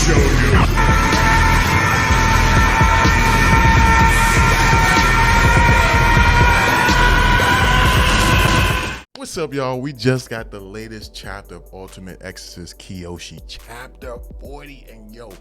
show you. What's up, y'all? We just got the latest chapter of Ultimate Exorcist Kiyoshi Chapter 40, and yo,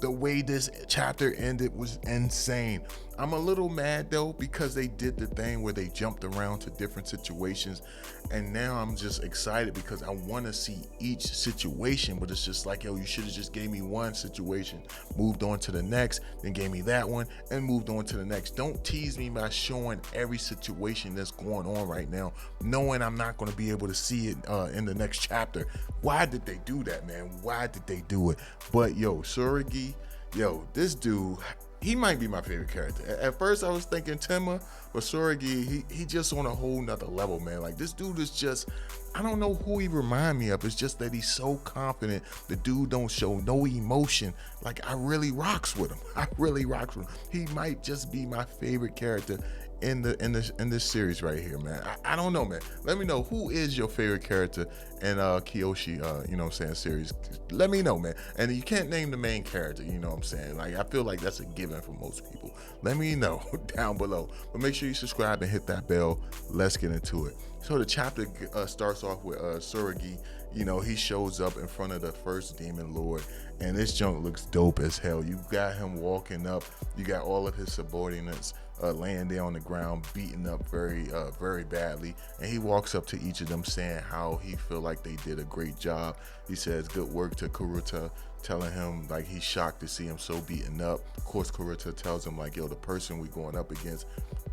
the way this chapter ended was insane. I'm a little mad though because they did the thing where they jumped around to different situations, and now I'm just excited because I want to see each situation, but it's just like, yo, you should have just gave me one situation, moved on to the next, then gave me that one, and moved on to the next. Don't tease me by showing every situation that's going on right now, knowing I'm not going to be able to see it in the next chapter. Why did they do that, man? Why did they do it? But yo, Tsurugi, yo, this dude, he might be my favorite character. At first I was thinking Tenma, but Tsurugi, he just on a whole nother level, man. Like, this dude is just, I don't know who he remind me of. It's just that he's so confident. The dude don't show no emotion. Like, I really rocks with him. I really rocks with him. He might just be my favorite character in this series right here, man. I don't know, man. Let me know, who is your favorite character in Kiyoshi you know what I'm saying, series. Let me know, man. And you can't name the main character, you know what I'm saying. Like, I feel like that's a given for most people. Let me know down below, but make sure you subscribe and hit that bell. Let's get into it. So the chapter starts off with Tsurugi. You know, he shows up in front of the first demon lord, and this junk looks dope as hell. You got him walking up, you got all of his subordinates laying there on the ground, beaten up very badly, and he walks up to each of them saying how he feel like they did a great job. He says good work to Kuruta, telling him like he's shocked to see him so beaten up. Of course, Kuruta tells him like, yo, the person we going up against,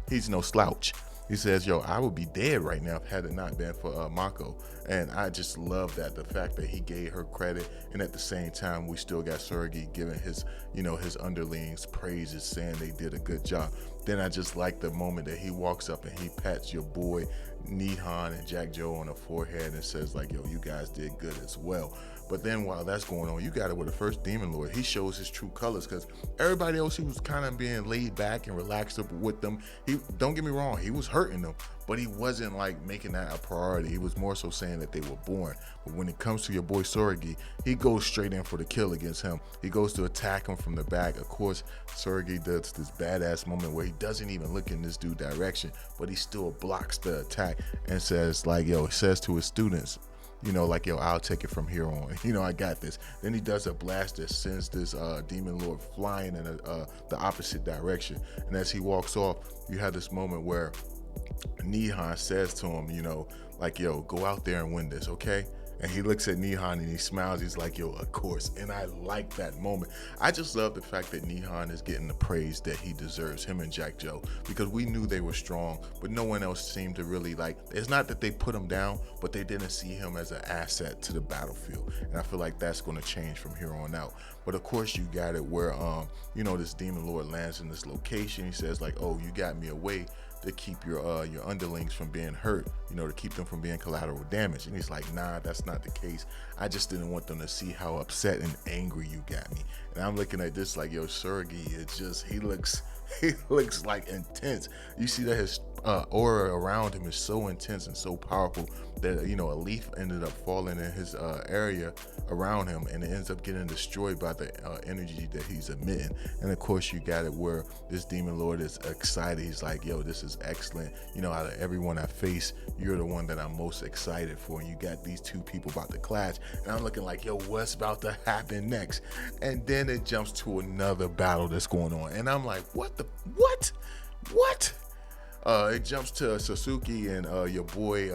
he's no slouch. He says, yo, I would be dead right now had it not been for Mako. And I just love that, the fact that he gave her credit, and at the same time we still got Tsurugi giving his, you know, his underlings praises, saying they did a good job. Then I just like the moment that he walks up and he pats your boy Nihon and Jack Joe on the forehead and says like, yo, you guys did good as well. But then while that's going on, you got it with the first demon lord. He shows his true colors, because everybody else, he was kind of being laid back and relaxed up with them. He, don't get me wrong, he was hurting them, but he wasn't like making that a priority. He was more so saying that they were born. But when it comes to your boy Tsurugi, he goes straight in for the kill against him. He goes to attack him from the back. Of course, Tsurugi does this badass moment where he doesn't even look in this dude's direction, but he still blocks the attack and says like, yo, he says to his students, you know, like, yo, I'll take it from here on. You know, I got this. Then he does a blast that sends this demon lord flying in the opposite direction. And as he walks off, you have this moment where Nihon says to him, you know, like, yo, go out there and win this, okay? And he looks at Nihon and he smiles. He's like, yo, of course. And I like that moment. I just love the fact that Nihon is getting the praise that he deserves, him and Jack Joe, because we knew they were strong, but no one else seemed to really, like, it's not that they put him down, but they didn't see him as an asset to the battlefield. And I feel like that's going to change from here on out. But of course, you got it where, you know, this demon lord lands in this location. He says like, oh, you got me away to keep your underlings from being hurt, you know, to keep them from being collateral damage. And he's like, nah, that's not the case. I just didn't want them to see how upset and angry you got me. And I'm looking at this like, yo, Tsurugi, it's just, he looks like intense. You see that his aura around him is so intense and so powerful that, you know, a leaf ended up falling in his area around him, and it ends up getting destroyed by the energy that he's emitting. And of course, you got it where this demon lord is excited. He's like, yo, this is excellent. You know, out of everyone I face, you're the one that I'm most excited for. And you got these two people about to clash, and I'm looking like, yo, what's about to happen next? And then it jumps to another battle that's going on, and I'm like, what? It jumps to Sasuke and your boy,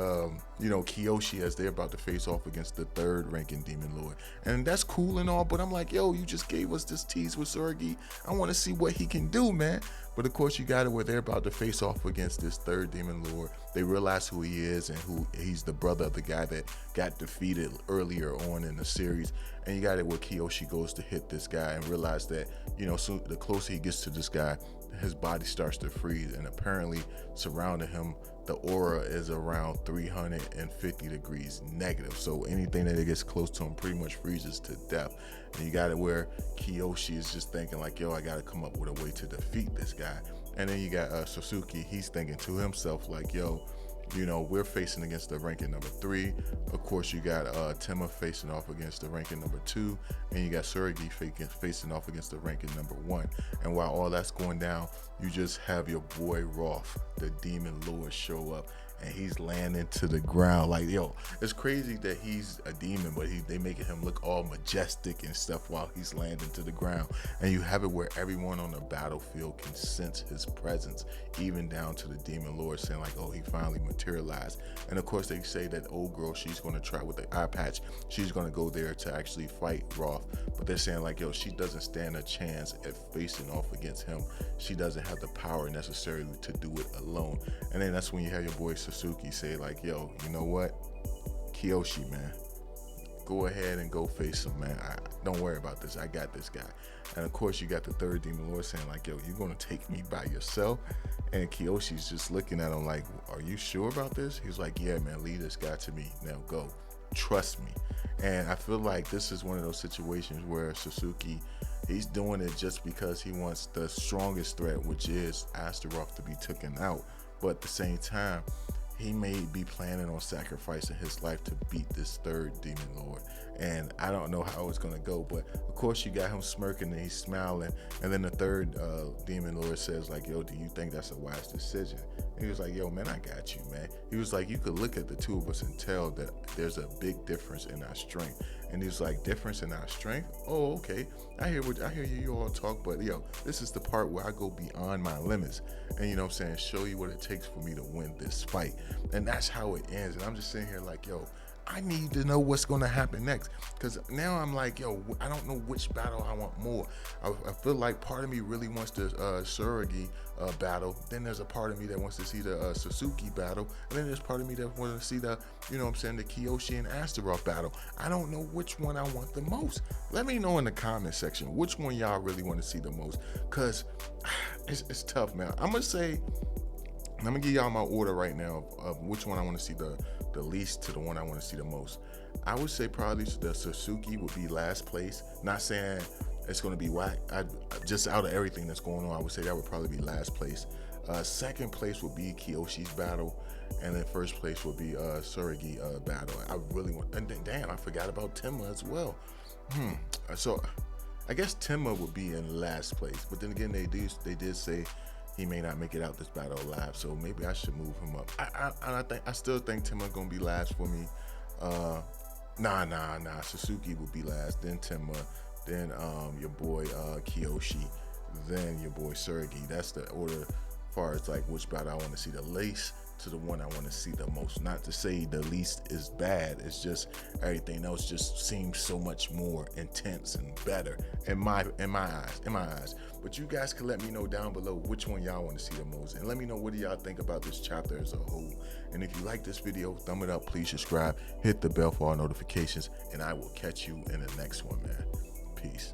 you know, Kiyoshi, as they're about to face off against the third ranking demon lord. And that's cool and all, but I'm like, yo, you just gave us this tease with Tsurugi. I want to see what he can do, man. But of course, you got it where they're about to face off against this third demon lord. They realize who he is and who he's the brother of the guy that got defeated earlier on in the series. And you got it where Kiyoshi goes to hit this guy and realize that, you know, so the closer he gets to this guy, his body starts to freeze, and apparently surrounding him, the aura is around 350 degrees negative. So anything that gets close to him pretty much freezes to death. And you got it where Kiyoshi is just thinking like, yo, I got to come up with a way to defeat this guy. And then you got Sasuke, he's thinking to himself like, yo, You know, we're facing against the ranking number 3. Of course, you got Tema facing off against the ranking number 2, and you got Tsurugi facing off against the ranking number 1. And while all that's going down, you just have your boy Roth, the Demon Lord, show up, and he's landing to the ground. Like, yo, it's crazy that he's a demon, but they making him look all majestic and stuff while he's landing to the ground. And you have it where everyone on the battlefield can sense his presence, even down to the Demon Lord saying like, oh, he finally materialized. And of course they say that old girl, she's going to try with the eye patch, she's going to go there to actually fight Roth. But they're saying like, yo, she doesn't stand a chance at facing off against him. She doesn't have the power necessarily to do it alone. And then that's when you have your boy Sasuke say like, yo, you know what, Kiyoshi, man, go ahead and go face him, man. Don't worry about this, I got this guy. And of course you got the third Demon Lord saying like, yo, you're gonna take me by yourself? And Kiyoshi's just looking at him like, are you sure about this? He's like, yeah, man, lead this guy to me, now go, trust me. And I feel like this is one of those situations where Sasuke, he's doing it just because he wants the strongest threat, which is Astaroth, to be taken out. But at the same time, he may be planning on sacrificing his life to beat this third Demon Lord. And I don't know how it's going to go, but of course you got him smirking and he's smiling. And then the third Demon Lord says like, yo, do you think that's a wise decision? And he was like, yo, man, I got you, man. He was like, you could look at the two of us and tell that there's a big difference in our strength. And he was like, difference in our strength? Oh, okay. I hear you all talk, but yo, this is the part where I go beyond my limits. And you know what I'm saying, show you what it takes for me to win this fight. And that's how it ends. And I'm just sitting here like, yo, I need to know what's going to happen next, because now I'm like, yo, I don't know which battle I want more. I feel like part of me really wants the Tsurugi battle. Then there's a part of me that wants to see the Sasuke battle, and then there's part of me that wants to see the, you know what I'm saying, the Kiyoshi and Astaroth battle. I don't know which one I want the most. Let me know in the comment section which one y'all really want to see the most, because it's tough, man. I'm gonna give y'all my order right now of which one I want to see the least to the one I want to see the most. I would say probably the Sasuke would be last place. Not saying it's going to be whack. Just out of everything that's going on, I would say that would probably be last place. Second place would be Kiyoshi's battle, and then first place would be Tsurugi battle. I really want, and then, damn, I forgot about Tema as well. So I guess Tema would be in last place, but then again, they did say he may not make it out this battle alive, so maybe I should move him up. I still think Tema gonna be last for me. Nah. Sasuke will be last, then Tema, then your boy Kiyoshi, then your boy Tsurugi. That's the order as far as like which battle I want to see the least to the one I want to see the most. Not to say the least is bad, it's just everything else just seems so much more intense and better in my eyes. But you guys can let me know down below which one y'all want to see the most, and let me know what do y'all think about this chapter as a whole. And if you like this video, thumb it up, please subscribe, hit the bell for all notifications, and I will catch you in the next one, man. Peace.